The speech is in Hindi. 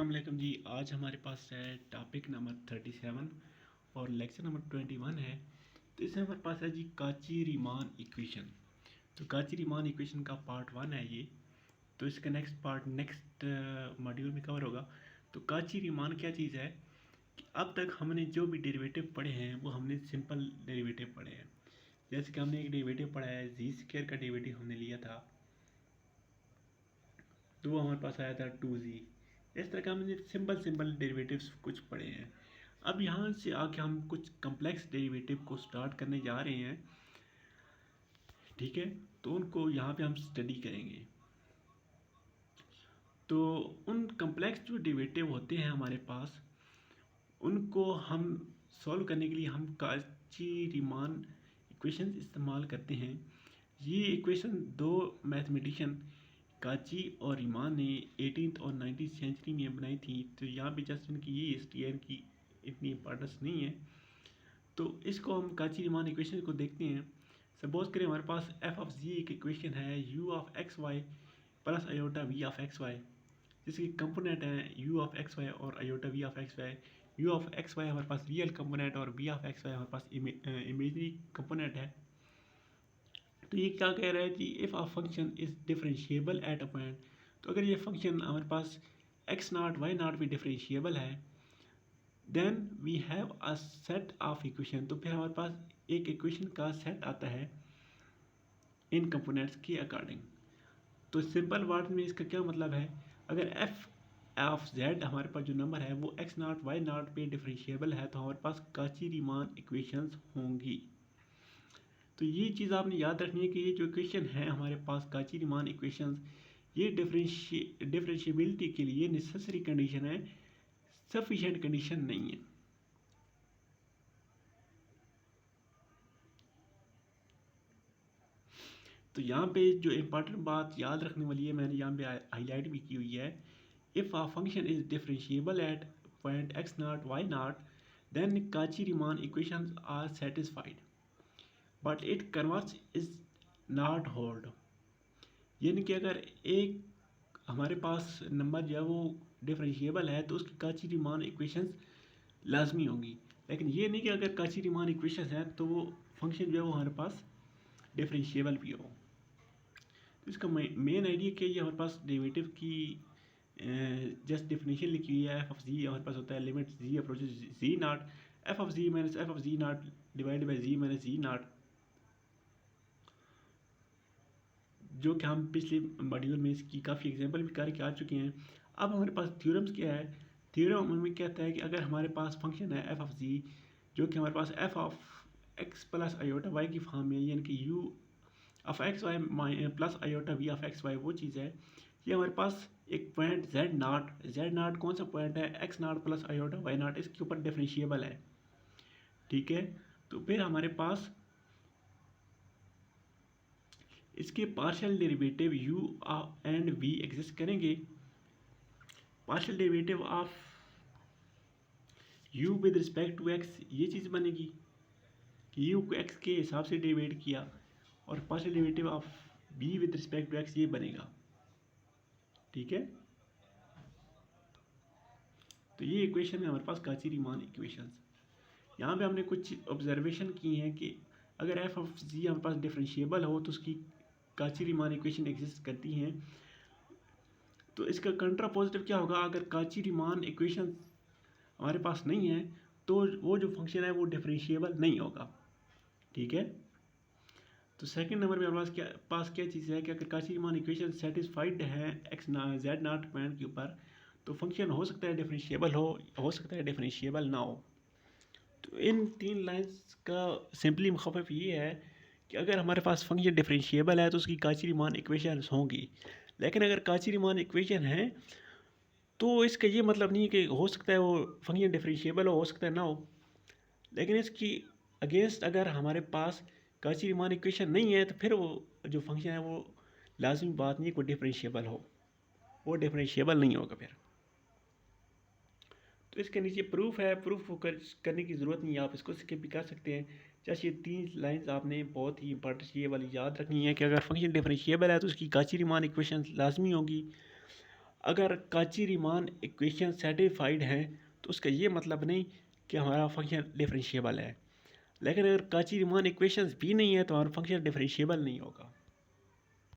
अस्सलामुअलैकुम जी। आज हमारे पास है टॉपिक नंबर 37 और लेक्चर नंबर 21 है। तो इसमें हमारे पास है जी काची-रीमान इक्वेशन। तो काची-रीमान इक्वेशन का पार्ट 1 है ये। तो इसका नेक्स्ट पार्ट नेक्स्ट मॉड्यूल में कवर होगा। तो काची-रीमान क्या चीज़ है कि अब तक हमने जो भी डेरिवेटिव पढ़े हैं वो हमने सिंपल डेरिवेटिव पढ़े हैं। जैसे कि हमने एक डेरिवेटिव पढ़ा है, जी स्क्वायर का डेरिवेटिव हमने लिया था, तो वो हमारे पास आया था 2z। इस तरह का हमने सिंपल डेरिवेटिव्स कुछ पढ़े हैं। अब यहाँ से आके हम कुछ कम्प्लेक्स डेरिवेटिव को स्टार्ट करने जा रहे हैं, ठीक है। तो उनको यहाँ पे हम स्टडी करेंगे। तो उन कम्प्लेक्स जो डेरिवेटिव होते हैं हमारे पास, उनको हम सॉल्व करने के लिए हम काची-रीमान इक्वेशन इस्तेमाल करते हैं। ये इक्वेशन दो मैथमेटिशियन काची और रीमान ने 18th और 19th सेंचुरी में बनाई थी। तो यहाँ पे जस्ट इनकी ये हिस्ट्री है, इनकी इतनी इंपॉर्टेंस नहीं है। तो इसको हम काची रीमान इक्वेशन को देखते हैं। सपोज करें हमारे पास एफ ऑफ जी एक इक्वेशन है, u of x Y plus iota we of x y, जिसके कंपोनेंट हैं यू ऑफ एक्स वाई और iota we of x y. U of x y हमारे पास रियल कंपोनेंट और वी ऑफ एक्स वाई हमारे पास इमेजनरी कंपोनेंट है। तो ये क्या कह रहा है कि if a function is differentiable at a point, तो अगर ये फंक्शन हमारे पास एक्स नॉट वाई नॉट भी डिफरेंशिएबल है, then we have a set of equation, तो फिर हमारे पास एक इक्वेशन का सेट आता है इन कंपोनेंट्स के अकॉर्डिंग। तो सिंपल वर्ड में इसका क्या मतलब है, अगर एफ ऑफ जेड हमारे पास जो नंबर है वो एक्स नॉट वाई नॉट पे डिफरेंशिएबल है, तो हमारे पास काची-रीमान इक्वेशंस होंगी। तो ये चीज़ आपने याद रखनी है कि ये जो इक्वेशन है हमारे पास काची-रीमान इक्वेशंस, ये डिफरेंशिएबिलिटी के लिए नेसेसरी कंडीशन है, सफिशिएंट कंडीशन नहीं है। तो यहाँ पे जो इम्पॉर्टेंट बात याद रखने वाली है, मैंने यहाँ पे हाईलाइट भी की हुई है। If a function is differentiable at point X naught Y naught, then Cauchy Riemann equations are satisfied, but it converse is not hold. यानी कि अगर एक हमारे पास नंबर जो है वो डिफरेंशिएबल है तो उसकी काची-रीमान इक्वेशंस लाजमी होंगी। लेकिन ये नहीं कि अगर काची-रीमान इक्वेशंस हैं तो वो फंक्शन जो है वो हमारे पास डिफरेंशिएबल भी हो। तो इसका मेन आइडिया क्या है, ये हमारे पास डेरिवेटिव की जस्ट डिफिनेशन लिखी हुई है। एफ ऑफ जी हमारे पास होता है limit z approaches z naught, f of z minus f of z naught divide by z minus z naught, जो कि हम पिछले मॉड्यूल में इसकी काफ़ी एग्जांपल भी करके आ चुके हैं। अब हमारे पास थ्योरम्स क्या है, थ्योरम में कहता है कि अगर हमारे पास फंक्शन है एफ ऑफ जी, जो कि हमारे पास F of X plus iota Y की फॉर्म में, यानी कि U of x Y plus iota we of x Y वो चीज़ है। ये हमारे पास एक पॉइंट जेड नाट कौन सा पॉइंट है, एक्स नाट प्लस आयोटा वाई नाट, इसके ऊपर डिफरेंशिएबल है, ठीक है। तो फिर हमारे पास इसके partial derivative u and v exist करेंगे। Partial derivative of u with respect to x ये चीज़ बनेगी कि u को x के हिसाब से डेरिवेट किया, और partial derivative of v with respect to x ये बनेगा, ठीक है। तो ये इक्वेशन है हमारे पास काची-रीमान इक्वेशंस। यहाँ पे हमने कुछ ऑब्जर्वेशन की हैं कि अगर एफ ऑफ जी हमारे पास डिफरेंशिएबल हो तो उसकी काची-रीमान इक्वेशन एग्जिस्ट करती हैं। तो इसका कंट्रा पॉजिटिव क्या होगा, अगर काची-रीमान इक्वेशन हमारे पास नहीं है तो वो जो फंक्शन है वो डिफरेंशिएबल नहीं होगा, ठीक है। तो सेकंड नंबर में हमारे पास क्या चीज़ है कि अगर काची-रीमान इक्वेशन सेटिस्फाइड है एक्स जेड नॉट पॉइंट के ऊपर, तो फंक्शन हो सकता है डिफरेंशिएबल हो सकता है डिफरेंशिएबल ना हो। तो इन तीन लाइंस का सिंपली मुखफ़फ़ ये है कि अगर हमारे पास फंक्शन डिफरेंशिएबल है तो उसकी काची-रीमान इक्वेशन होंगी। लेकिन अगर काची-रीमान इक्वेशन है तो इसका ये मतलब नहीं है कि हो सकता है वो फंक्शन डिफरेंशिएबल हो सकता है ना हो। लेकिन इसकी अगेंस्ट अगर हमारे पास काची-रीमान इक्वेशन नहीं है तो फिर वो जो फंक्शन है वो लाजमी बात नहीं है कि डिफरेंशिएबल हो, वो डिफरेंशिएबल नहीं होगा फिर। तो इसके नीचे प्रूफ है, प्रूफ करने की ज़रूरत नहीं है, आप इसको स्किप भी कर सकते हैं। जैसे ये तीन लाइंस आपने बहुत ही इंपॉर्टेंट ये वाली याद रखनी है कि अगर फंक्शन डिफरेंशिएबल है तो उसकी काची-रीमान इक्वेशन लाजमी होगी। अगर काची रीमान इक्वेशन सेटिस्फाइड है तो उसका ये मतलब नहीं कि हमारा फंक्शन डिफरेंशिएबल है, लेकिन अगर काची रीमान इक्वेशंस भी नहीं है तो हमारा फंक्शन डिफरेंशिएबल नहीं होगा।